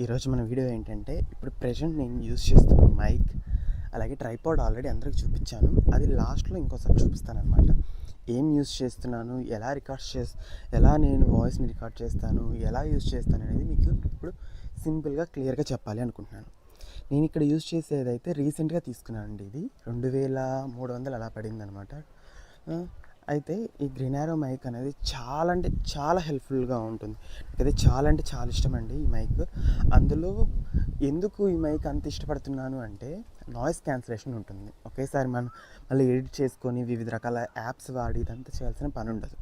ఈరోజు మన వీడియో ఏంటంటే, ఇప్పుడు ప్రెజెంట్ నేను యూజ్ చేస్తున్న మైక్, అలాగే ట్రైపాడ్ ఆల్రెడీ అందరికి చూపించాను. అది లాస్ట్లో ఇంకోసారి చూపిస్తానమాట. ఏం యూజ్ చేస్తున్నాను, ఎలా నేను వాయిస్ని రికార్డ్ చేస్తాను, ఎలా యూజ్ చేస్తాను అనేది మీకు ఇప్పుడు సింపుల్గా క్లియర్గా చెప్పాలి అనుకుంటున్నాను. నేను ఇక్కడ యూజ్ చేసేదైతే రీసెంట్గా తీసుకున్నానండి. ఇది 2300 అలా పడింది అనమాట. అయితే ఈ గ్రీనారో మైక్ అనేది చాలా అంటే చాలా హెల్ప్ఫుల్గా ఉంటుంది. నాకైతే చాలా అంటే చాలా ఇష్టం అండి ఈ మైక్. అందులో ఎందుకు ఈ మైక్ అంత ఇష్టపడుతున్నాను అంటే, నాయిస్ క్యాన్సిలేషన్ ఉంటుంది. ఒకేసారి మనం మళ్ళీ ఎడిట్ చేసుకొని వివిధ రకాల యాప్స్ వాడి ఇదంతా చేయాల్సిన పని ఉండదు.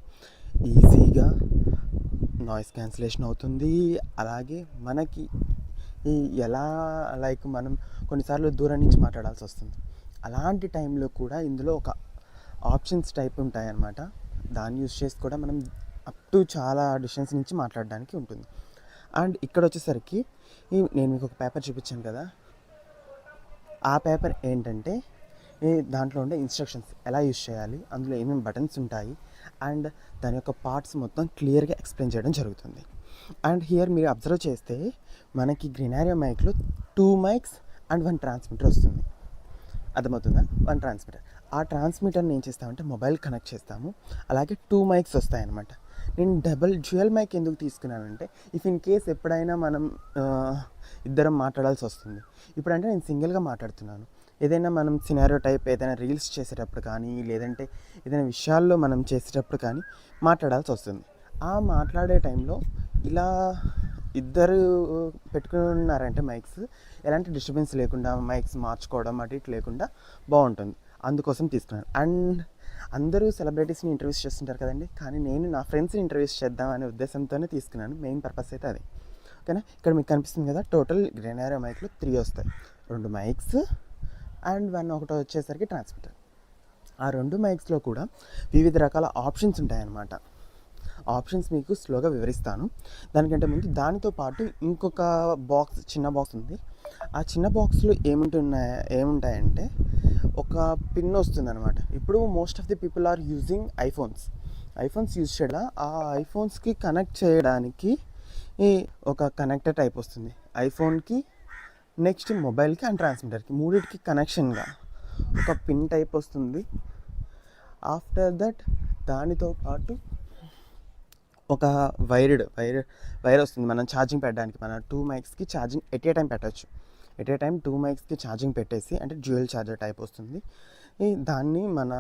ఈజీగా నాయిస్ క్యాన్సిలేషన్ అవుతుంది. అలాగే మనకి ఈ ఎలా మనం కొన్నిసార్లు దూరం నుంచి మాట్లాడాల్సి వస్తుంది. అలాంటి టైంలో కూడా ఇందులో ఒక ఆప్షన్స్ టైప్ ఉంటాయన్నమాట. దాన్ని యూజ్ చేసి కూడా మనం అప్ టు చాలా డిస్టెన్స్ నుంచి మాట్లాడడానికి ఉంటుంది. అండ్ ఇక్కడ వచ్చేసరికి నేను మీకు ఒక పేపర్ చూపించాను కదా, ఆ పేపర్ ఏంటంటే దాంట్లో ఉండే ఇన్స్ట్రక్షన్స్ ఎలా యూజ్ చేయాలి, అందులో ఏమేమి బటన్స్ ఉంటాయి అండ్ దాని యొక్క పార్ట్స్ మొత్తం క్లియర్గా ఎక్స్ప్లెయిన్ చేయడం జరుగుతుంది. అండ్ హియర్ మీరు అబ్జర్వ్ చేస్తే మనకి గ్రీనారో మైక్లో 2 మైక్స్ అండ్ 1 ట్రాన్స్మిటర్ వస్తుంది. అర్థమవుతుందా? 1 ట్రాన్స్మిటర్. ఆ ట్రాన్స్మిటర్ని ఏం చేస్తామంటే మొబైల్ కనెక్ట్ చేస్తాము. అలాగే 2 మైక్స్ వస్తాయన్నమాట. నేను డ్యూయల్ మైక్ ఎందుకు తీసుకున్నానంటే, ఇఫ్ ఇన్ కేస్ ఎప్పుడైనా మనం ఇద్దరం మాట్లాడాల్సి వస్తుంది. ఇప్పుడంటే నేను సింగిల్గా మాట్లాడుతున్నాను. ఏదైనా మనం సినారియో టైప్ ఏదైనా రీల్స్ చేసేటప్పుడు కానీ, లేదంటే ఏదైనా విషయాల్లో మనం చేసేటప్పుడు కానీ మాట్లాడాల్సి వస్తుంది. ఆ మాట్లాడే టైంలో ఇలా ఇద్దరు పెట్టుకున్నారంటే మైక్స్, ఎలాంటి డిస్టర్బెన్స్ లేకుండా మైక్స్ మార్చుకోవడం అటు ఇటు లేకుండా బాగుంటుంది. అందుకోసం తీసుకున్నాను. అండ్ అందరూ సెలబ్రిటీస్ని ఇంటర్వ్యూస్ చేస్తుంటారు కదండి, కానీ నేను నా ఫ్రెండ్స్ని ఇంటర్వ్యూస్ చేద్దాం అనే ఉద్దేశంతోనే తీసుకున్నాను. మెయిన్ పర్పస్ అయితే అదే. ఓకేనా? ఇక్కడ మీకు కనిపిస్తుంది కదా, టోటల్ గ్రీనారో మైక్లో 3 వస్తాయి. 2 మైక్స్ అండ్ 1 ఒకటి వచ్చేసరికి ట్రాన్స్మిటర్. ఆ 2 మైక్స్లో కూడా వివిధ రకాల ఆప్షన్స్ ఉంటాయన్నమాట. ఆప్షన్స్ మీకు స్లోగా వివరిస్తాను. దానికంటే ముందు దానితో పాటు ఇంకొక చిన్న బాక్స్ ఉంది. ఆ చిన్న బాక్స్లో ఏముంటాయంటే ఒక పిన్ వస్తుందన్నమాట. ఇప్పుడు most of the people are using iPhones use చేయడం. ఆ ఐఫోన్స్కి కనెక్ట్ చేయడానికి ఒక కనెక్టర్ టైప్ వస్తుంది. ఐఫోన్కి, నెక్స్ట్ మొబైల్కి అండ్ ట్రాన్స్మిటర్కి, మూడింటికి కనెక్షన్గా ఒక పిన్ టైప్ వస్తుంది. ఆఫ్టర్ దట్ దానితో పాటు ఒక వైర్ వస్తుంది మనం ఛార్జింగ్ పెట్టడానికి. మన 2 మైక్స్కి ఛార్జింగ్ ఎట్ ఏ టైం పెట్టచ్చు. 2 మైక్స్కి ఛార్జింగ్ పెట్టేసి, అంటే డ్యూయల్ ఛార్జర్ టైప్ వస్తుంది. దాన్ని మన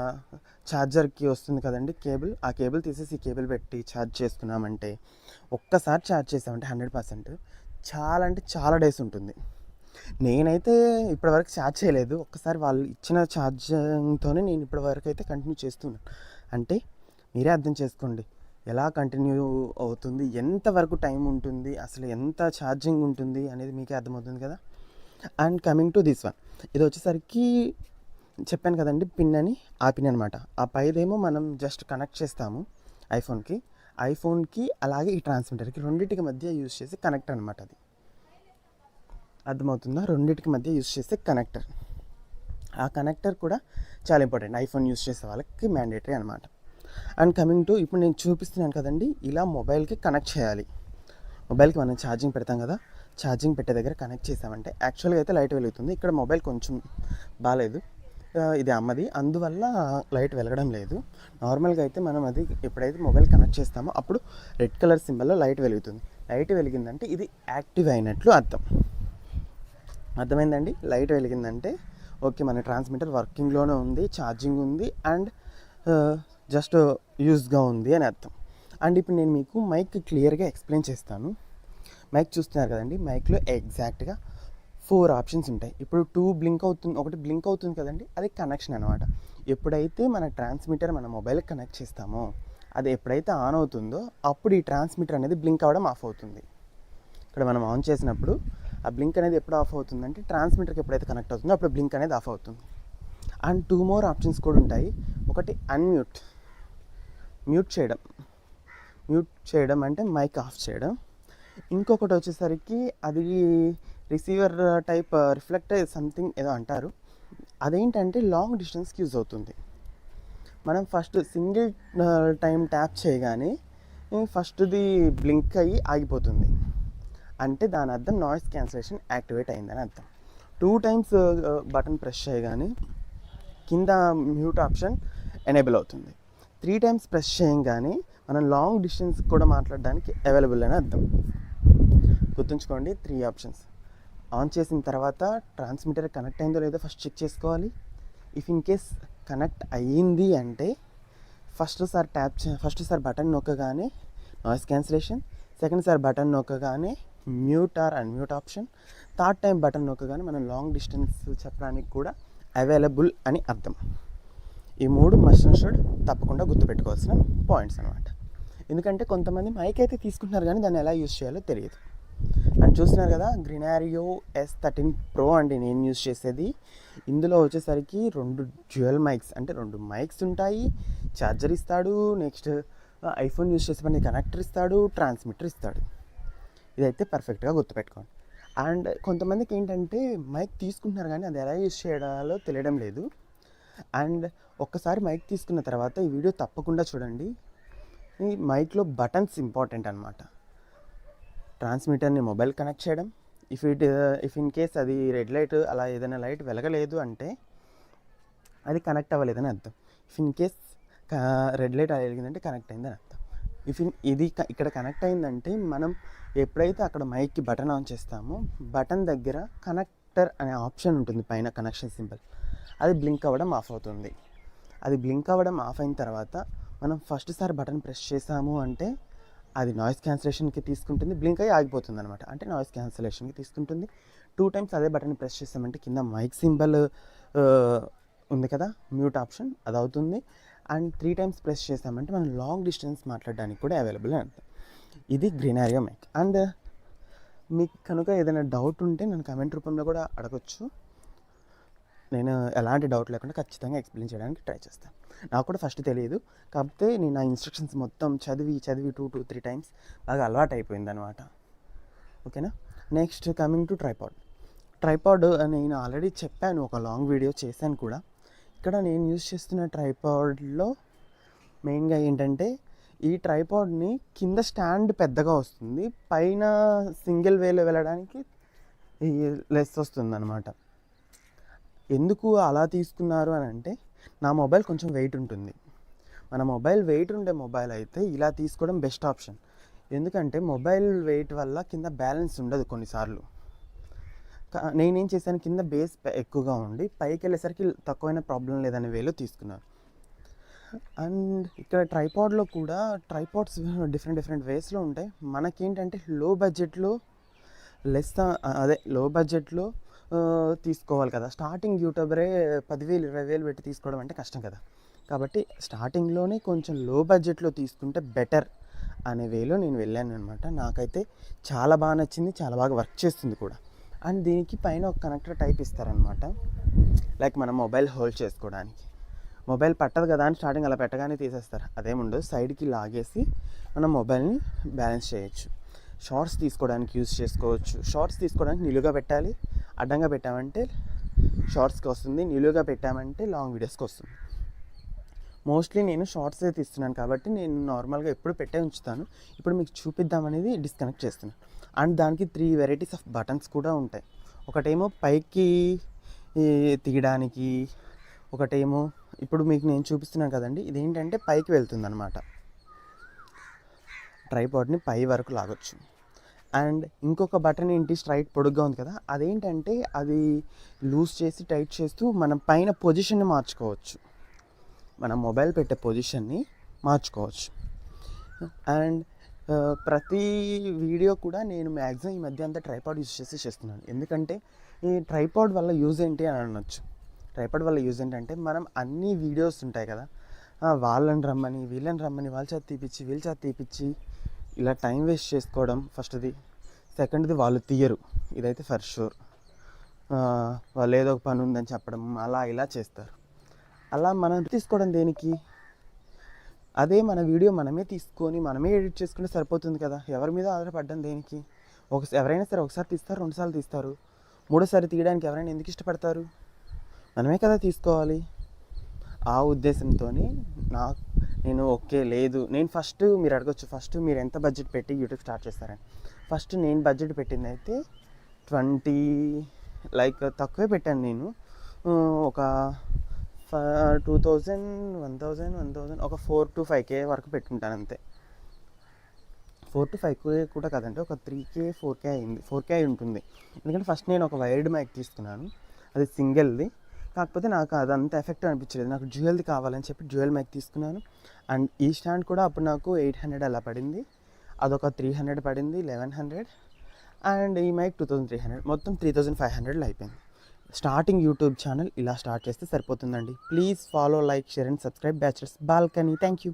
ఛార్జర్కి వస్తుంది కదండి కేబుల్, ఆ కేబుల్ తీసేసి ఈ కేబుల్ పెట్టి ఛార్జ్ చేసుకున్నామంటే, ఒక్కసారి ఛార్జ్ చేసామంటే 100% చాలా అంటే చాలా డేస్ ఉంటుంది. నేనైతే ఇప్పటివరకు ఛార్జ్ చేయలేదు. ఒక్కసారి వాళ్ళు ఇచ్చిన ఛార్జింగ్తోనే నేను ఇప్పటివరకు అయితే కంటిన్యూ చేస్తున్నాను. అంటే మీరే అర్థం చేసుకోండి ఎలా కంటిన్యూ అవుతుంది, ఎంతవరకు టైం ఉంటుంది, అసలు ఎంత ఛార్జింగ్ ఉంటుంది అనేది మీకే అర్థమవుతుంది కదా. And coming to this one, ఇది వచ్చేసరికి చెప్పాను కదండి పిన్ అని, ఆ పిన్ అనమాట. ఆ పైదేమో మనం జస్ట్ కనెక్ట్ చేస్తాము ఐఫోన్కి అలాగే ఈ ట్రాన్స్మిటర్కి, రెండింటికి మధ్య యూజ్ చేసే కనెక్టర్ అనమాట. అది అర్థమవుతుందా? రెండింటికి మధ్య యూజ్ చేసే కనెక్టర్. ఆ కనెక్టర్ కూడా చాలా ఇంపార్టెంట్, ఐఫోన్ యూజ్ చేసే వాళ్ళకి మ్యాండేటరీ అనమాట. అండ్ కమింగ్ టు ఇప్పుడు నేను చూపిస్తున్నాను కదండి, ఇలా మొబైల్కి కనెక్ట్ చేయాలి. మొబైల్కి మనం ఛార్జింగ్ పెడతాం కదా, ఛార్జింగ్ పెట్టే దగ్గర కనెక్ట్ చేసామంటే యాక్చువల్గా అయితే లైట్ వెలుగుతుంది. ఇక్కడ మొబైల్ కొంచెం బాగాలేదు, ఇది అమ్మది, అందువల్ల లైట్ వెలగడం లేదు. నార్మల్గా అయితే మనం అది ఎప్పుడైతే మొబైల్ కనెక్ట్ చేస్తామో అప్పుడు రెడ్ కలర్ సింబల్లో లైట్ వెలుగుతుంది. లైట్ వెలిగిందంటే ఇది యాక్టివ్ అయినట్లు అర్థమైందండి. లైట్ వెలిగిందంటే ఓకే, మన ట్రాన్స్మిటర్ వర్కింగ్లోనే ఉంది, ఛార్జింగ్ ఉంది అండ్ జస్ట్ యూజ్గా ఉంది అని అర్థం. అండ్ ఇప్పుడు నేను మీకు మైక్ క్లియర్గా ఎక్స్ప్లెయిన్ చేస్తాను. మైక్ చూస్తున్నారు కదండి, మైక్లో ఎగ్జాక్ట్గా 4 ఆప్షన్స్ ఉంటాయి. ఇప్పుడు ఒకటి బ్లింక్ అవుతుంది కదండి, అది కనెక్షన్ అనమాట. ఎప్పుడైతే మన ట్రాన్స్మిటర్ మన మొబైల్కి కనెక్ట్ చేస్తామో, అది ఎప్పుడైతే ఆన్ అవుతుందో అప్పుడు ఈ ట్రాన్స్మిటర్ అనేది బ్లింక్ అవ్వడం ఆఫ్ అవుతుంది. ఇక్కడ మనం ఆన్ చేసినప్పుడు ఆ బ్లింక్ అనేది ఎప్పుడు ఆఫ్ అవుతుందంటే, ట్రాన్స్మిటర్కి ఎప్పుడైతే కనెక్ట్ అవుతుందో అప్పుడు బ్లింక్ అనేది ఆఫ్ అవుతుంది. అండ్ 2 మోర్ ఆప్షన్స్ కూడా ఉంటాయి. ఒకటి మ్యూట్ చేయడం అంటే మైక్ ఆఫ్ చేయడం. ఇంకొకటి వచ్చేసరికి అది రిసీవర్ టైప్ రిఫ్లెక్టర్ సంథింగ్ ఏదో అంటారు. అదేంటంటే లాంగ్ డిస్టెన్స్కి యూజ్ అవుతుంది. మనం ఫస్ట్ సింగిల్ టైం ట్యాప్ చేయగానే ఫస్ట్ది బ్లింక్ అయ్యి ఆగిపోతుంది. అంటే దాని అర్థం నాయిస్ క్యాన్సిలేషన్ యాక్టివేట్ అయిందని అర్థం. 2 టైమ్స్ బటన్ ప్రెస్ చేయగానే కింద మ్యూట్ ఆప్షన్ ఎనేబుల్ అవుతుంది. 3 టైమ్స్ ప్రెస్ చేయగానే మనం లాంగ్ డిస్టెన్స్ కూడా మాట్లాడడానికి అవైలబుల్ అని అర్థం. గుర్తుంచుకోండి 3 ఆప్షన్స్. ఆన్ చేసిన తర్వాత ట్రాన్స్మిటర్ కనెక్ట్ అయిందో లేదో ఫస్ట్ చెక్ చేసుకోవాలి. ఇఫ్ ఇన్ కేస్ కనెక్ట్ అయ్యింది అంటే ఫస్ట్ సార్ బటన్ నొక్కగానే noise cancellation, second sir button నొక్కగానే mute or unmute option, third time button నొక్కగానే మనం లాంగ్ డిస్టెన్స్ చెప్పడానికి కూడా అవైలబుల్ అని అర్థం. ఈ 3 మస్ట్ అండ్ షుడ్ తప్పకుండా గుర్తుపెట్టుకోవాల్సిన పాయింట్స్ అనమాట. ఎందుకంటే కొంతమంది మైక్ అయితే తీసుకుంటున్నారు కానీ దాన్ని ఎలా యూజ్ చేయాలో తెలియదు. అండ్ చూస్తున్నారు కదా గ్రినారియో S13 Pro అండి నేను యూజ్ చేసేది. ఇందులో వచ్చేసరికి 2 డ్యూయల్ మైక్స్, అంటే 2 మైక్స్ ఉంటాయి, ఛార్జర్ ఇస్తాడు, నెక్స్ట్ ఐఫోన్ యూజ్ చేసే కనెక్టర్ ఇస్తాడు, ట్రాన్స్మిటర్ ఇస్తాడు. ఇదైతే పర్ఫెక్ట్గా గుర్తుపెట్టుకోండి. అండ్ కొంతమందికి ఏంటంటే మైక్ తీసుకుంటున్నారు కానీ అది ఎలా యూజ్ చేయాలో తెలియడం లేదు. అండ్ ఒక్కసారి మైక్ తీసుకున్న తర్వాత ఈ వీడియో తప్పకుండా చూడండి. ఈ మైక్లో బటన్స్ ఇంపార్టెంట్ అనమాట. ట్రాన్స్మిటర్ని మొబైల్ కనెక్ట్ చేయడం, ఇఫ్ ఇన్ కేస్ అది రెడ్ లైట్ అలా ఏదైనా లైట్ వెలగలేదు అంటే అది కనెక్ట్ అవ్వలేదని అర్థం. If in case red light వెలిగిందంటే కనెక్ట్ అయిందని అర్థం. ఇది ఇక్కడ కనెక్ట్ అయిందంటే మనం ఎప్పుడైతే అక్కడ మైక్కి బటన్ ఆన్ చేస్తామో బటన్ దగ్గర కనెక్టర్ అనే ఆప్షన్ ఉంటుంది పైన, కనెక్షన్ సింబల్, అది బ్లింక్ అవ్వడం ఆఫ్ అవుతుంది. అది బ్లింక్ అవ్వడం ఆఫ్ అయిన తర్వాత మనం ఫస్ట్ సారి బటన్ ప్రెస్ చేసాము అంటే అది నాయిస్ క్యాన్సిలేషన్కి తీసుకుంటుంది, బ్లింక్ అయ్యి ఆగిపోతుంది అనమాట, అంటే నాయిస్ క్యాన్సిలేషన్కి తీసుకుంటుంది. 2 టైమ్స్ అదే బటన్ ప్రెస్ చేసామంటే కింద మైక్ సింబల్ ఉంది కదా మ్యూట్ ఆప్షన్, అది అవుతుంది. అండ్ 3 టైమ్స్ ప్రెస్ చేసామంటే మనం లాంగ్ డిస్టెన్స్ మాట్లాడడానికి కూడా అవైలబుల్ అని అర్థం. ఇది గ్రినారియో మైక్. అండ్ మీకు కనుక ఏదైనా డౌట్ ఉంటే నన్ను కమెంట్ రూపంలో కూడా అడగొచ్చు. నేను ఎలాంటి డౌట్ లేకుండా ఖచ్చితంగా ఎక్స్ప్లెయిన్ చేయడానికి ట్రై చేస్తాను. నాకు కూడా ఫస్ట్ తెలియదు, కాకపోతే నేను ఆ ఇన్స్ట్రక్షన్స్ మొత్తం చదివి 2-3 టైమ్స్ బాగా అలవాటు అయిపోయింది అనమాట. ఓకేనా. నెక్స్ట్ కమింగ్ టు ట్రైపాడ్ నేను ఆల్రెడీ చెప్పాను, ఒక లాంగ్ వీడియో చేశాను కూడా. ఇక్కడ నేను యూజ్ చేస్తున్న ట్రైపాడ్లో మెయిన్గా ఏంటంటే ఈ ట్రైపాడ్ని కింద స్టాండ్ పెద్దగా వస్తుంది, పైన సింగిల్ వేలో వెళ్ళడానికి లెస్ వస్తుంది అనమాట. ఎందుకు అలా తీసుకున్నారు అని అంటే నా మొబైల్ కొంచెం వెయిట్ ఉంటుంది. మన మొబైల్ వెయిట్ ఉండే మొబైల్ అయితే ఇలా తీసుకోవడం బెస్ట్ ఆప్షన్. ఎందుకంటే మొబైల్ వెయిట్ వల్ల కింద బ్యాలెన్స్ ఉండదు కొన్నిసార్లు. నేనేం చేశాను, కింద బేస్ ఎక్కువగా ఉండి పైకి వెళ్ళేసరికి తక్కువైన ప్రాబ్లం లేదనే వేలో తీసుకున్నాను. అండ్ ఇక్కడ ట్రైపాడ్లో కూడా ట్రైపాడ్స్ డిఫరెంట్ వేస్లో ఉంటాయి. మనకేంటంటే లో బడ్జెట్లో తీసుకోవాలి కదా. స్టార్టింగ్ యూట్యూబరే 10,000 20,000 పెట్టి తీసుకోవడం అంటే కష్టం కదా. కాబట్టి స్టార్టింగ్లోనే కొంచెం లో బడ్జెట్లో తీసుకుంటే బెటర్ అనే వేలో నేను వెళ్ళాను అనమాట. నాకైతే చాలా బాగా నచ్చింది, చాలా బాగా వర్క్ చేస్తుంది కూడా. అండ్ దీనికి పైన ఒక కనెక్టర్ టైప్ ఇస్తారనమాట, లైక్ మనం మొబైల్ హోల్డ్ చేసుకోవడానికి. మొబైల్ పట్టదు కదా అని స్టార్టింగ్ అలా పెట్టగానే తీసేస్తారు, అదేముండదు. సైడ్కి లాగేసి మనం మొబైల్ని బ్యాలెన్స్ చేయొచ్చు. షార్ట్స్ తీసుకోవడానికి యూజ్ చేసుకోవచ్చు. షార్ట్స్ తీసుకోవడానికి నిలువుగా పెట్టాలి, అడ్డంగా పెట్టామంటే షార్ట్స్కి వస్తుంది, నిలువుగా పెట్టామంటే లాంగ్ వీడియోస్కి వస్తుంది. మోస్ట్లీ నేను షార్ట్సే తీస్తున్నాను కాబట్టి నేను నార్మల్గా ఎప్పుడు పెట్టే ఉంచుతాను. ఇప్పుడు మీకు చూపిద్దామనేది డిస్కనెక్ట్ చేస్తున్నాను. అండ్ దానికి 3 వెరైటీస్ ఆఫ్ బటన్స్ కూడా ఉంటాయి. ఒకటేమో పైకి తీయడానికి, ఒకటేమో ఇప్పుడు మీకు నేను చూపిస్తున్నాను కదండి, ఇదేంటంటే పైకి వెళ్తుంది అనమాట. ట్రైపాడ్ని పై వరకు లాగొచ్చు. అండ్ ఇంకొక బటన్ ఏంటి, స్ట్రైట్ పొడుగ్గా ఉంది కదా, అదేంటంటే అది లూజ్ చేసి టైట్ చేస్తూ మనం పైన పొజిషన్ని మార్చుకోవచ్చు, మనం మొబైల్ పెట్టే పొజిషన్ని మార్చుకోవచ్చు. అండ్ ప్రతి వీడియో కూడా నేను మ్యాక్సిమం ఈ మధ్య అంతా ట్రైపాడ్ యూజ్ చేస్తున్నాను. ఎందుకంటే ఈ ట్రైపాడ్ వల్ల యూజ్ ఏంటి అని అనొచ్చు. ట్రైపాడ్ వల్ల యూజ్ ఏంటంటే మనం అన్ని వీడియోస్ ఉంటాయి కదా, వాళ్ళని రమ్మని వీళ్ళని రమ్మని వాళ్ళ చేత తీపిచ్చి వీళ్ళ చేత తీపిచ్చి ఇలా టైం వేస్ట్ చేసుకోవడం ఫస్ట్ది. సెకండ్ది వాళ్ళు తీయరు, ఇదైతే ఫర్ షూర్. వాళ్ళు ఏదో ఒక పని ఉందని చెప్పడం అలా ఇలా చేస్తారు. అలా మనం తీసుకోవడం దేనికి? అదే మన వీడియో మనమే తీసుకొని మనమే ఎడిట్ చేసుకుంటే సరిపోతుంది కదా. ఎవరి మీద ఆధారపడ్డం దేనికి? ఎవరైనా సరే ఒకసారి తీస్తారు, 2 సార్లు తీస్తారు, 3సారి తీయడానికి ఎవరైనా ఎందుకు ఇష్టపడతారు? మనమే కదా తీసుకోవాలి. ఆ ఉద్దేశంతో నేను ఓకే లేదు, నేను ఫస్ట్ మీరు అడగచ్చు, ఫస్ట్ మీరు ఎంత బడ్జెట్ పెట్టి యూట్యూబ్ స్టార్ట్ చేస్తారని. ఫస్ట్ నేను బడ్జెట్ పెట్టింది అయితే 20, లైక్ తక్కువే పెట్టాను నేను. ఒక 2000, 1000 ఒక 4 to 5K వరకు పెట్టుకుంటాను అంతే. 4 to 5K కూడా కాదంటే ఒక 3K 4K అయింది, 4K అయి ఉంటుంది. ఎందుకంటే ఫస్ట్ నేను ఒక వైర్డ్ మైక్ తీసుకున్నాను, అది సింగిల్ది. కాకపోతే నాకు అదంత ఎఫెక్ట్ అనిపించలేదు, నాకు డ్యూయల్ది కావాలని చెప్పి డ్యూయల్ మైక్ తీసుకున్నాను. అండ్ ఈ స్టాండ్ కూడా అప్పుడు నాకు 800 అలా పడింది, అదొక 300 పడింది, 1100. అండ్ ఈ మైక్ 2300, మొత్తం 3500లో అయిపోయింది. స్టార్టింగ్ యూట్యూబ్ ఛానల్ ఇలా స్టార్ట్ చేస్తే సరిపోతుందండి. Please follow, like, share and subscribe bachelors balcony. Thank you.